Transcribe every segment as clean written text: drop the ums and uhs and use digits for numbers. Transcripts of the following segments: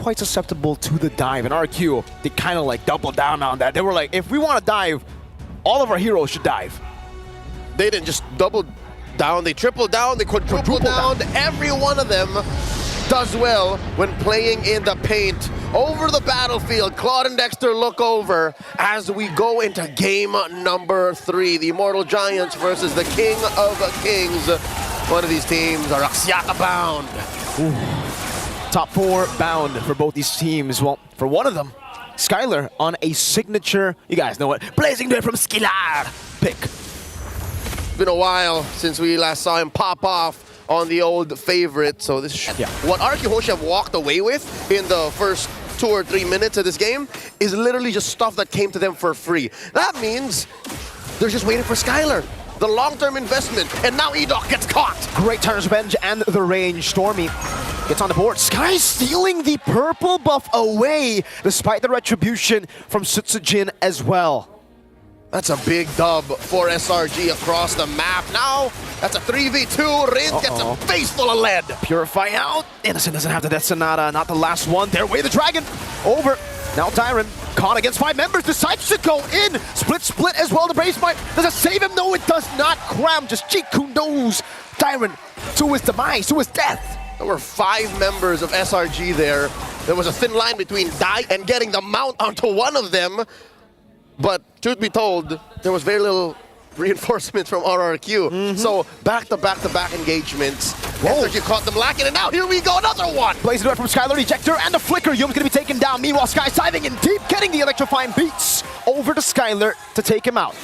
quite susceptible to the dive. And RQ, they kind of like doubled down on that. They were like, if we want to dive, all of our heroes should dive. They didn't just double down, they tripled down, they quadrupled down. Every one of them does well when playing in the paint. Over the battlefield, Claude and Dexter look over as we go into game number 3. The Immortal Giants versus the King of Kings. One of these teams are Axiata bound. Ooh. Top 4 bound for both these teams. Well, for one of them, Skylar on a signature, you guys know it, Blazing Duet from Skillar pick. It's been a while since we last saw him pop off on the old favorite, so this is what RQ Hoshi have walked away with in the first 2 or 3 minutes of this game is literally just stuff that came to them for free. That means they're just waiting for Skylar, the long-term investment, and now Edoc gets caught. Great Turner's Revenge and the range. Stormy gets on the board. Sky stealing the purple buff away, despite the retribution from Sutsujin as well. That's a big dub for SRG across the map. Now, that's a 3v2. Rin gets a face full of lead. Purify out. Innocent doesn't have the Death Sonata. Not the last one. There way the dragon. Over. Now Tyron, caught against 5 members, decides to go in. Split as well. The Brave Smite. Does it save him? No, it does not. Cram just Jiku knows Tyron to his demise, to his death. There were 5 members of SRG there. There was a thin line between die and getting the mount onto one of them. But truth be told, there was very little reinforcement from RRQ. So back-to-back engagements. SRG caught them lacking, and now here we go, another one! Blazing Duet from Skylar, Ejector, and the Flicker. Yum's gonna be taken down. Meanwhile, Sky's diving in deep, getting the electrifying beats over to Skylar to take him out.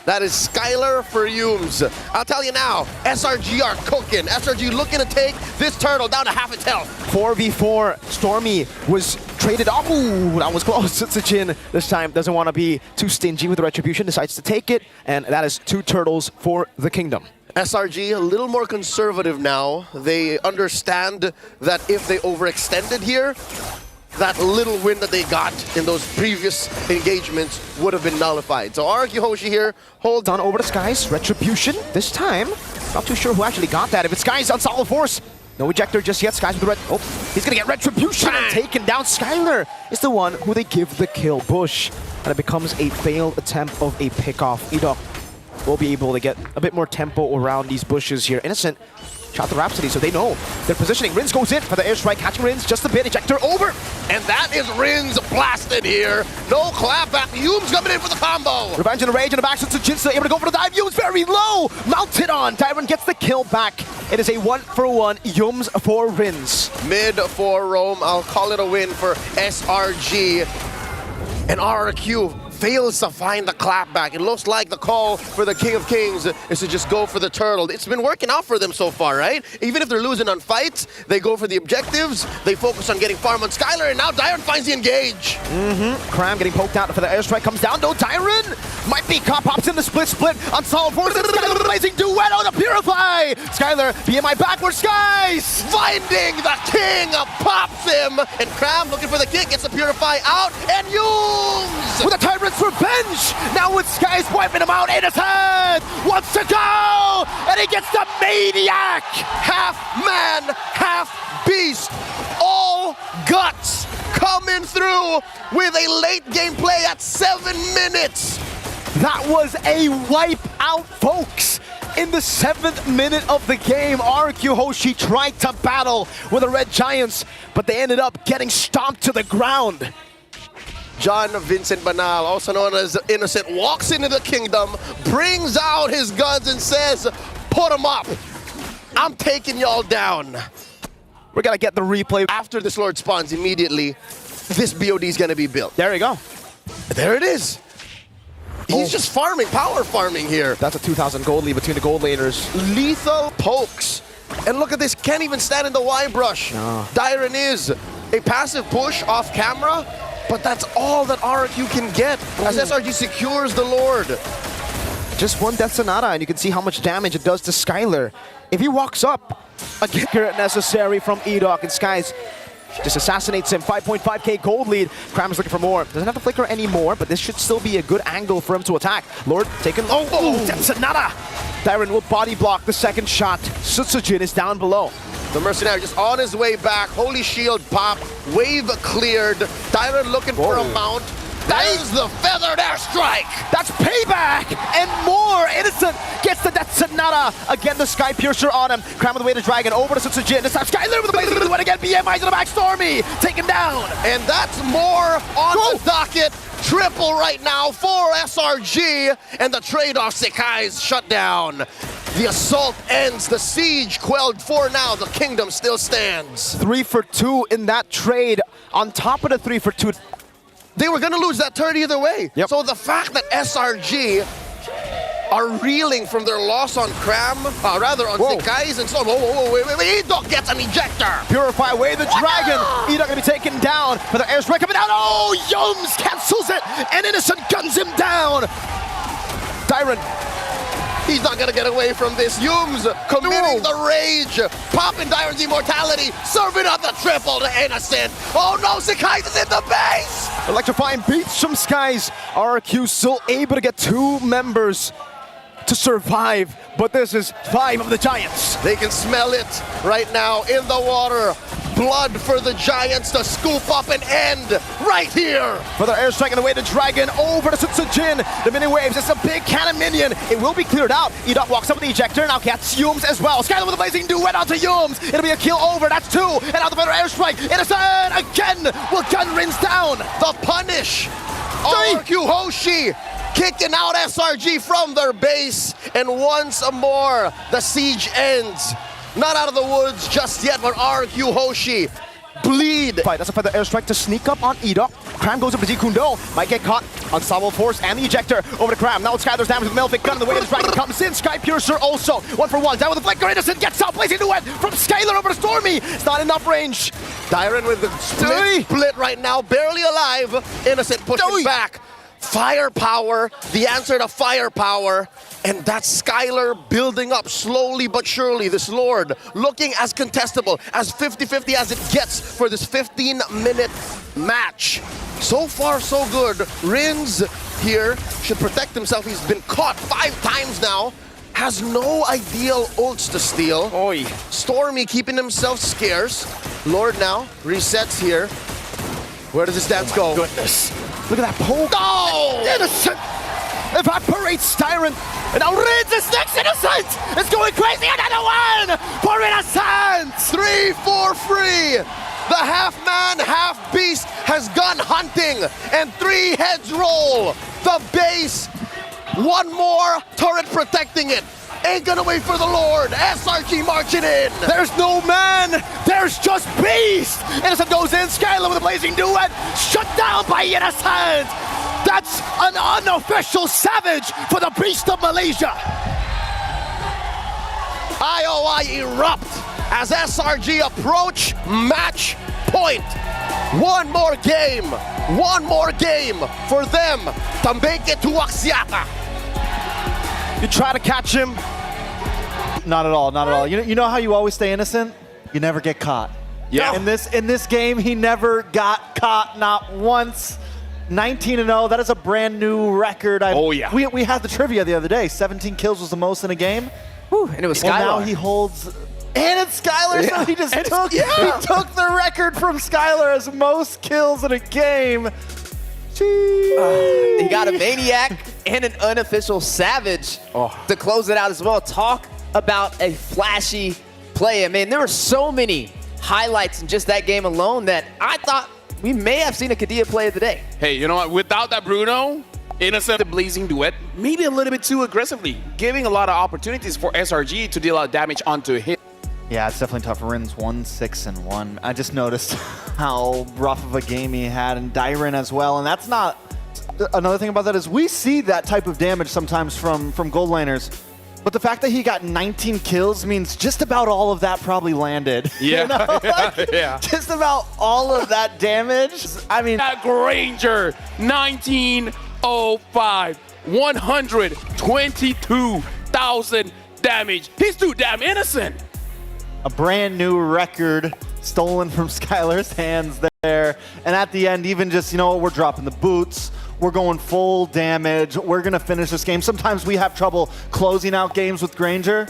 That is Skylar for Yums. I'll tell you now, SRG are cooking. SRG looking to take this turtle down to half its health. 4v4, Stormy was traded off. Ooh, that was close. Sutsujin this time doesn't want to be too stingy with the retribution, decides to take it, and that is 2 turtles for the kingdom. SRG a little more conservative now. They understand that if they overextended here, that little win that they got in those previous engagements would have been nullified. So RQ Hoshi here holds on over to Skies. Retribution this time. Not too sure who actually got that. If it's Skies on solid force. No ejector just yet. Skies with the red. Oh, he's gonna get retribution and taken down. Skylar is the one who they give the kill. Bush. And it becomes a failed attempt of a pickoff. Edoc will be able to get a bit more tempo around these bushes here. Innocent shot the Rhapsody, so they know they're positioning. Rins goes in for the airstrike, catching Rins just a bit. Ejector over. And that is Rins blasted here. No clapback. Yums coming in for the combo. Revenge and Rage in the back. Sutsujin still able to go for the dive. Yums very low. Mounted on. Tyron gets the kill back. It is a 1-for-1. Yums for Rins. Mid for Rome. I'll call it a win for SRG. And RRQ fails to find the clapback. It looks like the call for the King of Kings is to just go for the turtle. It's been working out for them so far, right? Even if they're losing on fights, they go for the objectives, they focus on getting farm on Skylar, and now Dyron finds the engage. Cram getting poked out for the airstrike, comes down. No, Dyron might be caught, pops in the split on solid force. Blazing Duet on the Purify. Skylar, BMI backward, Skies! Finding the King, pops him, and Cram looking for the kick, gets the Purify out, and Yums! With a Tyrant's Revenge! Now with Skies wiping him out, Innocent wants to go! And he gets the Maniac! Half man, half beast, all guts coming through with a late game play at 7 minutes. That was a wipe out, folks. In the 7th minute of the game, RQ Hoshi tried to battle with the Red Giants, but they ended up getting stomped to the ground. John Vincent Banal, also known as Innocent, walks into the kingdom, brings out his guns and says, put them up. I'm taking y'all down. We're gonna get the replay. After this Lord spawns immediately, this BOD is gonna be built. There you go. There it is. He's just farming, power farming here. That's a 2,000 gold lead between the gold laners. Lethal pokes. And look at this, can't even stand in the Y brush. No. Dyron is a passive push off camera, but that's all that RQ can get as SRG secures the Lord. Just one Death Sonata, and you can see how much damage it does to Skylar. If he walks up, a kicker necessary from Edoc, and Skies just assassinates him. 5.5k gold lead. Cram is looking for more. Doesn't have the flicker anymore, but this should still be a good angle for him to attack. Lord taken. Oh, Death Sonata! Dyron will body block the second shot. Sutsujin is down below. The Mercenary just on his way back. Holy Shield pop. Wave cleared. Tyron looking for a mount. That is the feathered airstrike. That's payback and more. Innocent gets the Death Sonata. Again, the Sky Piercer on him. Cram with the way to Dragon. Over to Sutsujin. This time Skyler with the blazing duet again. BMI to the back. Stormy taken down. And that's more on the docket. Triple right now for SRG. And the trade-off, Sekai's shut down. The assault ends. The siege quelled for now. The kingdom still stands. 3 for 2 in that trade. On top of the 3 for 2. They were going to lose that turret either way. Yep. So the fact that SRG are reeling from their loss on Cram, rather on Sekai's and so wait, Edok gets an ejector. Purify away the Dragon. Edok gonna be taken down, but the airstrike coming down. Oh, Yums cancels it, and Innocent guns him down. Tyron. He's not gonna get away from this. Yums committing the rage, popping Dyron's immortality, serving up the triple to Innocent. Oh no, Sekai's is in the base! Electrifying beats from Skies. RQ still able to get 2 members to survive, but this is 5 of the Giants. They can smell it right now in the water. Blood for the Giants to scoop up and end right here. For the airstrike and away the Dragon over to Sutsujin. The mini waves, it's a big cannon minion. It will be cleared out. Edok walks up with the ejector, now gets Yums as well. Skyler with a blazing duet onto Yums. It'll be a kill over, that's 2. And out the better airstrike. Innocent again will gun Rins down. The punish. RQ Hoshi kicking out SRG from their base. And once more, the siege ends. Not out of the woods just yet, but RQ Hoshi bleed. That's a feather airstrike to sneak up on Edok. Cram goes up to Jikundo. Might get caught. Unstoppable force and the ejector over to Cram. Now it's Skyler's damage with Melvic gun in the way. The Dragon comes in. Sky Piercer also 1 for 1. Down with the flicker. Innocent gets out. Blazing duet from Skyler over to Stormy. It's not enough range. Tyron with the split right now. Barely alive. Innocent pushes back. Firepower. The answer to firepower. And that's Skyler building up slowly but surely. This Lord looking as contestable, as 50-50 as it gets for this 15-minute match. So far, so good. Rins here should protect himself. He's been caught 5 times now. Has no ideal ults to steal. Oi. Stormy keeping himself scarce. Lord now resets here. Where does this dance go? Goodness. Look at that poke. Oh! Innocent evaporates Tyron. And now Rins is next. Innocent is going crazy. Another one for Innocent. 3 for free. The half-man, half-beast has gone hunting. And 3 heads roll. The base. 1 more turret protecting it. Ain't gonna wait for the Lord. SRG marching in. There's no man. There's just beast. Innocent goes in. Skyler with a blazing duet. Shut down by Innocent. That's an unofficial savage for the beast of Malaysia. IOI erupt as SRG approach match point. 1 more game. 1 more game for them to make it to Axiata. You try to catch him. Not at all, not at all. You know how you always stay innocent? You never get caught. Yeah. In this game, he never got caught, not once. 19-0, that is a brand new record. We had the trivia the other day. 17 kills was the most in a game. Whew, and it was Skylar. Well, now he holds, and it's Skylar, so he just took the record from Skylar as most kills in a game. He got a Maniac and an unofficial Savage to close it out as well. Talk about a flashy play. I mean, there were so many highlights in just that game alone that I thought we may have seen a Kadia play of the day. Hey, you know what? Without that Bruno, Innocent, the blazing duet, maybe a little bit too aggressively, giving a lot of opportunities for SRG to deal out damage onto him. Yeah, it's definitely tough. Rins 1-6-1. I just noticed how rough of a game he had, and Dyron as well. And that's not another thing about that is we see that type of damage sometimes from gold laners. But the fact that he got 19 kills means just about all of that probably landed. Yeah, you know? yeah. Just about all of that damage. I mean, that Granger, 1905, 122,000 damage. He's too damn innocent. A brand new record stolen from Skylar's hands there. And at the end, even just, you know what, we're dropping the boots. We're going full damage. We're going to finish this game. Sometimes we have trouble closing out games with Granger.